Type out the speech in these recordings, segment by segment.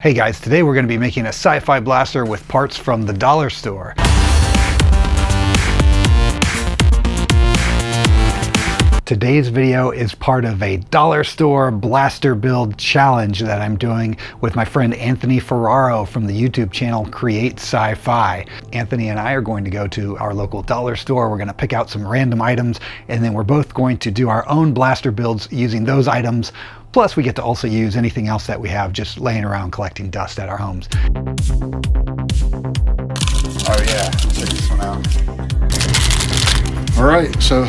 Hey guys, today we're going to be making a sci-fi blaster with parts from the dollar store. Today's video is part of a dollar store blaster build challenge that I'm doing with my friend Anthony Ferraro from the YouTube channel Create Sci-Fi. Anthony and I are going to go to our local dollar store. We're going to pick out some random items, and then we're both going to do our own blaster builds using those items. Plus, we get to also use anything else that we have just laying around collecting dust at our homes. Oh yeah, check this one out. All right, so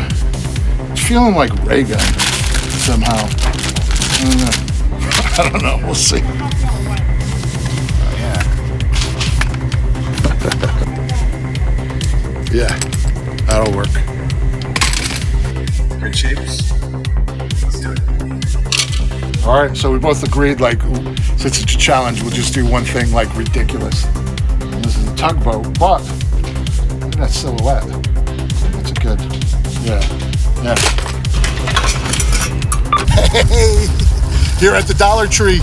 it's feeling like Ray Gun somehow. I don't know, we'll see. Oh yeah. Yeah, that'll work. Great shapes. Let's do it. All right, so we both agreed, like, since it's a challenge, we'll just do one thing, like, ridiculous. And this is a tugboat, but look at that silhouette. That's a good, yeah. Hey, here at the Dollar Tree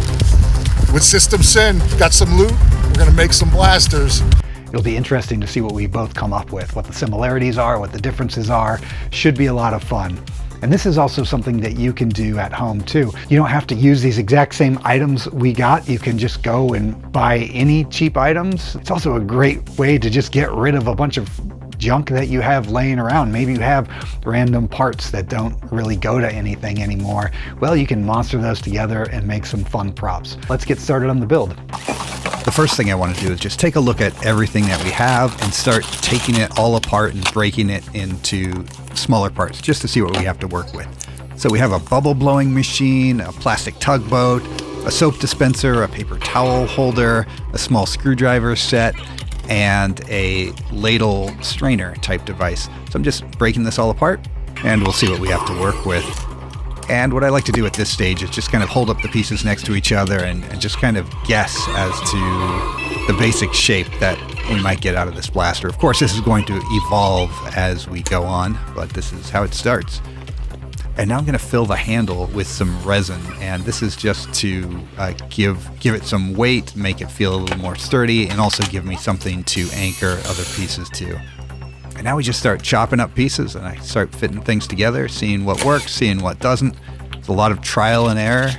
with System Sin, got some loot. We're gonna make some blasters. It'll be interesting to see what we both come up with, what the similarities are, what the differences are. Should be a lot of fun. And this is also something that you can do at home too. You don't have to use these exact same items we got. You can just go and buy any cheap items. It's also a great way to just get rid of a bunch of junk that you have laying around. Maybe you have random parts that don't really go to anything anymore. Well, you can monster those together and make some fun props. Let's get started on the build. The first thing I want to do is just take a look at everything that we have and start taking it all apart and breaking it into smaller parts just to see what we have to work with. So we have a bubble blowing machine, a plastic tugboat, a soap dispenser, a paper towel holder, a small screwdriver set, and a ladle strainer type device. So I'm just breaking this all apart and we'll see what we have to work with. And what I like to do at this stage is just kind of hold up the pieces next to each other and just kind of guess as to the basic shape that we might get out of this blaster. Of course, this is going to evolve as we go on, but this is how it starts. And now I'm going to fill the handle with some resin, and this is just to give it some weight, make it feel a little more sturdy, and also give me something to anchor other pieces to. And now we just start chopping up pieces, and I start fitting things together, seeing what works, seeing what doesn't. It's a lot of trial and error.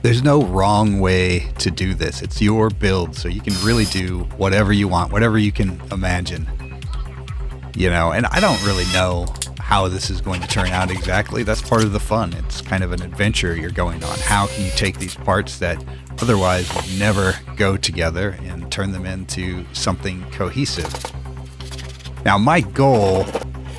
There's no wrong way to do this. It's your build, so you can really do whatever you want, whatever you can imagine. You know, and I don't really know how this is going to turn out exactly. That's part of the fun. It's kind of an adventure you're going on. How can you take these parts that otherwise would never go together and turn them into something cohesive? Now, my goal,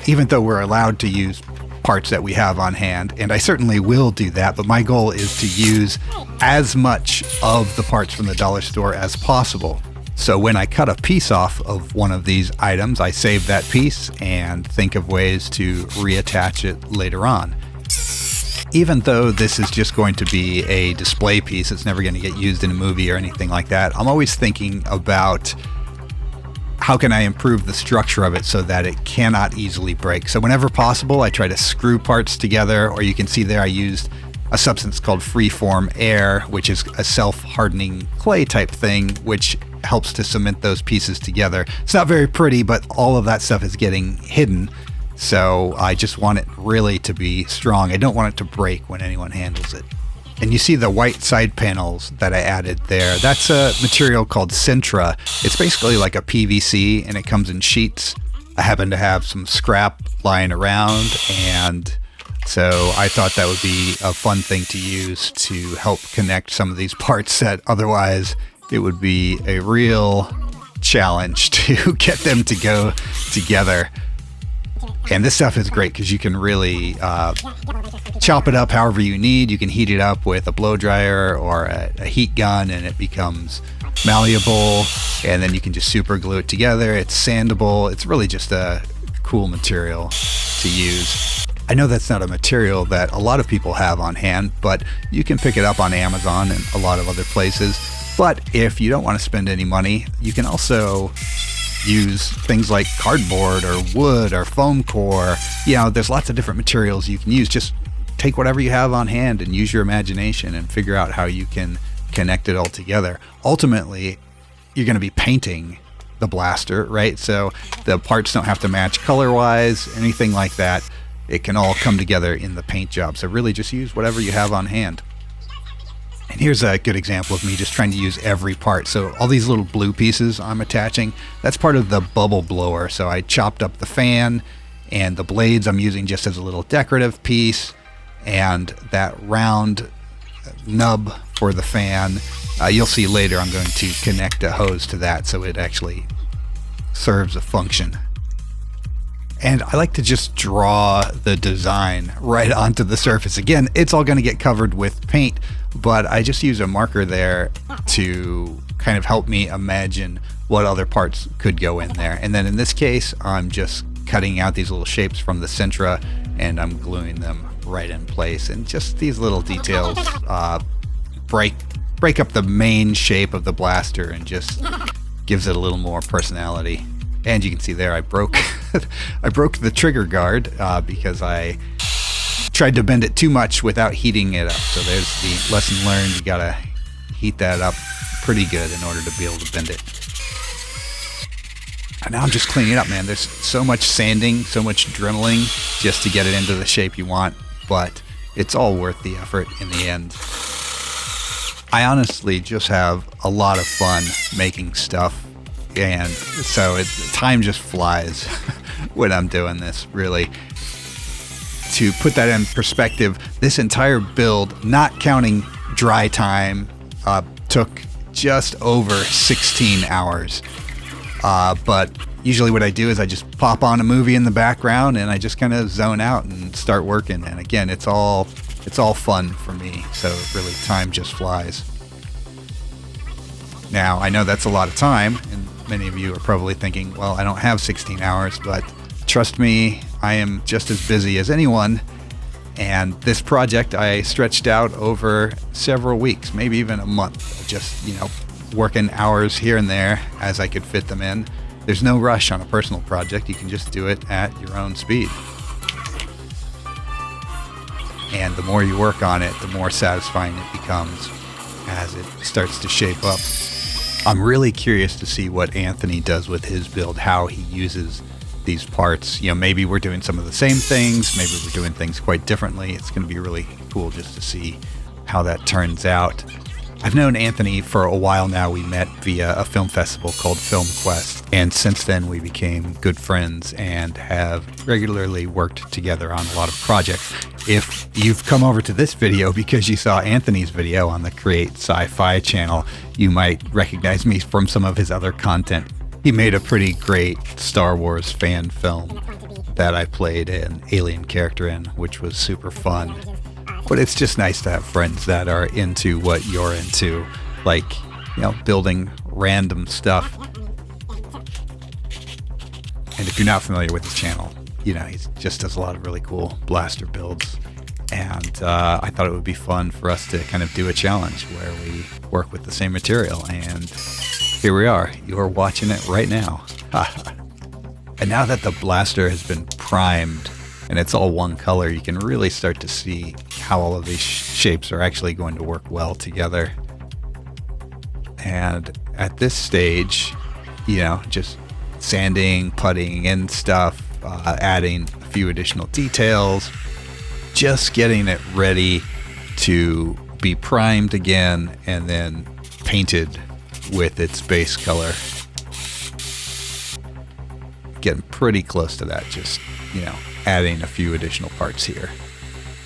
even though we're allowed to use parts that we have on hand, and I certainly will do that, but my goal is to use as much of the parts from the dollar store as possible. So when I cut a piece off of one of these items, I save that piece and think of ways to reattach it later on. Even though this is just going to be a display piece, it's never going to get used in a movie or anything like that, I'm always thinking about how can I improve the structure of it so that it cannot easily break. So whenever possible, I try to screw parts together, or you can see there I used a substance called freeform air, which is a self-hardening clay type thing, which helps to cement those pieces together. It's not very pretty, but all of that stuff is getting hidden. So I just want it really to be strong. I don't want it to break when anyone handles it. And you see the white side panels that I added there. That's a material called Sintra. It's basically like a PVC, and it comes in sheets. I happen to have some scrap lying around, and so I thought that would be a fun thing to use to help connect some of these parts that otherwise it would be a real challenge to get them to go together. And this stuff is great because you can really chop it up however you need. You can heat it up with a blow dryer or a heat gun, and it becomes malleable. And then you can just super glue it together. It's sandable. It's really just a cool material to use. I know that's not a material that a lot of people have on hand, but you can pick it up on Amazon and a lot of other places. But if you don't want to spend any money, you can also use things like cardboard or wood or foam core. You know, there's lots of different materials you can use. Just take whatever you have on hand and use your imagination and figure out how you can connect it all together. Ultimately, you're going to be painting the blaster, right? So the parts don't have to match color-wise, anything like that. It can all come together in the paint job. So really just use whatever you have on hand. And here's a good example of me just trying to use every part. So all these little blue pieces I'm attaching, that's part of the bubble blower. So I chopped up the fan, and the blades I'm using just as a little decorative piece, and that round nub for the fan. You'll see later I'm going to connect a hose to that so it actually serves a function. And I like to just draw the design right onto the surface. Again, it's all going to get covered with paint, but I just use a marker there to kind of help me imagine what other parts could go in there. And then in this case, I'm just cutting out these little shapes from the Sintra, and I'm gluing them right in place. And just these little details break up the main shape of the blaster and just gives it a little more personality. And you can see there I broke the trigger guard because I tried to bend it too much without heating it up. So there's the lesson learned. You gotta heat that up pretty good in order to be able to bend it. And now I'm just cleaning it up, man. There's so much sanding, so much dremeling just to get it into the shape you want, but it's all worth the effort in the end. I honestly just have a lot of fun making stuff, and so time just flies when I'm doing this, really. To put that in perspective, this entire build, not counting dry time, took just over 16 hours. But usually what I do is I just pop on a movie in the background and I just kind of zone out and start working. And again, it's all fun for me. So really time just flies. Now, I know that's a lot of time, and many of you are probably thinking, well, I don't have 16 hours, but trust me, I am just as busy as anyone. And this project I stretched out over several weeks, maybe even a month, just, working hours here and there as I could fit them in. There's no rush on a personal project. You can just do it at your own speed. And the more you work on it, the more satisfying it becomes as it starts to shape up. I'm really curious to see what Anthony does with his build, how he uses these parts. Maybe we're doing some of the same things, maybe we're doing things quite differently. It's going to be really cool just to see how that turns out. I've known Anthony for a while now. We met via a film festival called Film Quest, and since then we became good friends and have regularly worked together on a lot of projects. If you've come over to this video because you saw Anthony's video on the Create Sci-Fi channel, you might recognize me from some of his other content. He made a pretty great Star Wars fan film that I played an alien character in, which was super fun. But it's just nice to have friends that are into what you're into, like, building random stuff. And if you're not familiar with his channel, he just does a lot of really cool blaster builds. And I thought it would be fun for us to kind of do a challenge where we work with the same material. And here we are. You're watching it right now. And now that the blaster has been primed and it's all one color, you can really start to see how all of these shapes are actually going to work well together. And at this stage, just sanding, putting in stuff, adding a few additional details, just getting it ready to be primed again and then painted with its base color. Getting pretty close to that, just, adding a few additional parts here.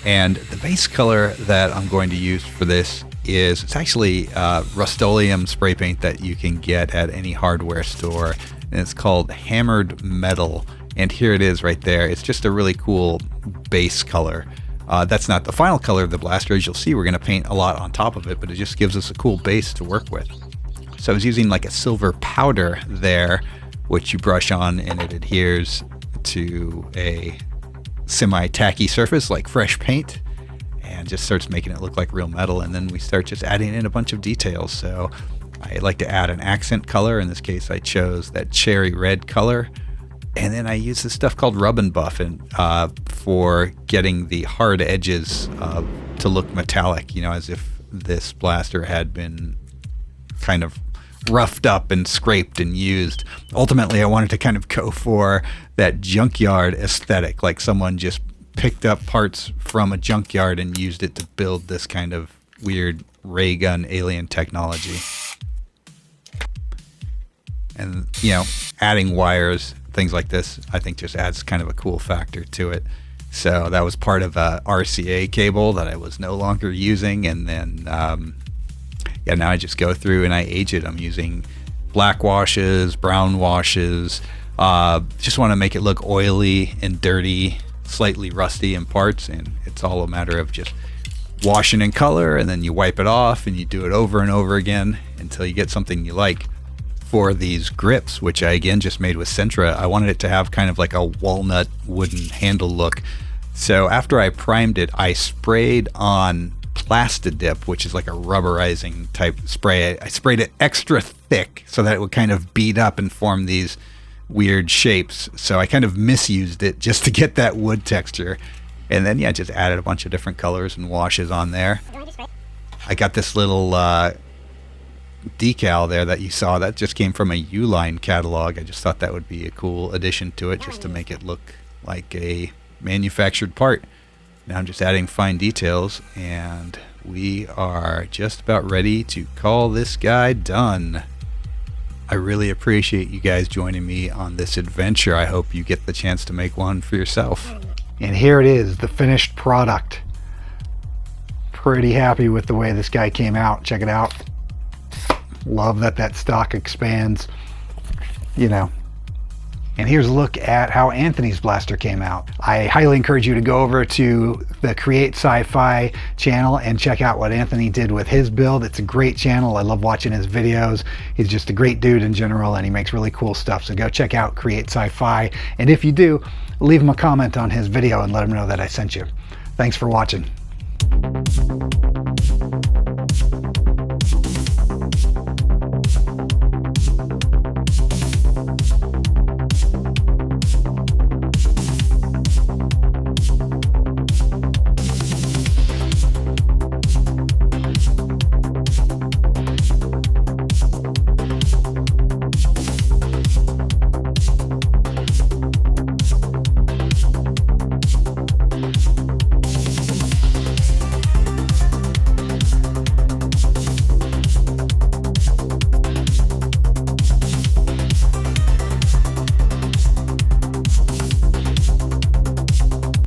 And the base color that I'm going to use for this it's actually Rust-Oleum spray paint that you can get at any hardware store, and it's called Hammered Metal. And here it is right there. It's just a really cool base color. That's not the final color of the blaster. As you'll see, we're going to paint a lot on top of it, but it just gives us a cool base to work with. So I was using like a silver powder there, which you brush on and it adheres to a semi-tacky surface like fresh paint and just starts making it look like real metal. And then we start just adding in a bunch of details. So I like to add an accent color. In this case, I chose that cherry red color. And then I use this stuff called Rub and Buff for getting the hard edges to look metallic, as if this blaster had been kind of roughed up and scraped and used. Ultimately, I wanted to kind of go for that junkyard aesthetic, like someone just picked up parts from a junkyard and used it to build this kind of weird ray gun alien technology. And, you know, adding wires, things like this, I think just adds kind of a cool factor to it. So that was part of a RCA cable that I was no longer using. And then, now I just go through and I age it. I'm using black washes, brown washes. Just want to make it look oily and dirty, slightly rusty in parts. And it's all a matter of just washing in color, and then you wipe it off and you do it over and over again until you get something you like. For these grips, which I again just made with Sentra, I wanted it to have kind of like a walnut wooden handle look. So after I primed it, I sprayed on Plastidip, which is like a rubberizing type spray. I sprayed it extra thick so that it would kind of bead up and form these weird shapes. So I kind of misused it just to get that wood texture. And then, just added a bunch of different colors and washes on there. I got this little decal there that you saw that just came from a Uline catalog. I just thought that would be a cool addition to it, just to make it look like a manufactured part. Now I'm just adding fine details, and we are just about ready to call this guy done. I really appreciate you guys joining me on this adventure. I hope you get the chance to make one for yourself. And here it is, the finished product. Pretty happy with the way this guy came out. Check it out. Love that stock expands, And here's a look at how Anthony's blaster came out. I highly encourage you to go over to the Create Sci-Fi channel and check out what Anthony did with his build. It's a great channel. I love watching his videos. He's just a great dude in general, and he makes really cool stuff. So go check out Create Sci-Fi. And if you do, leave him a comment on his video and let him know that I sent you. Thanks for watching.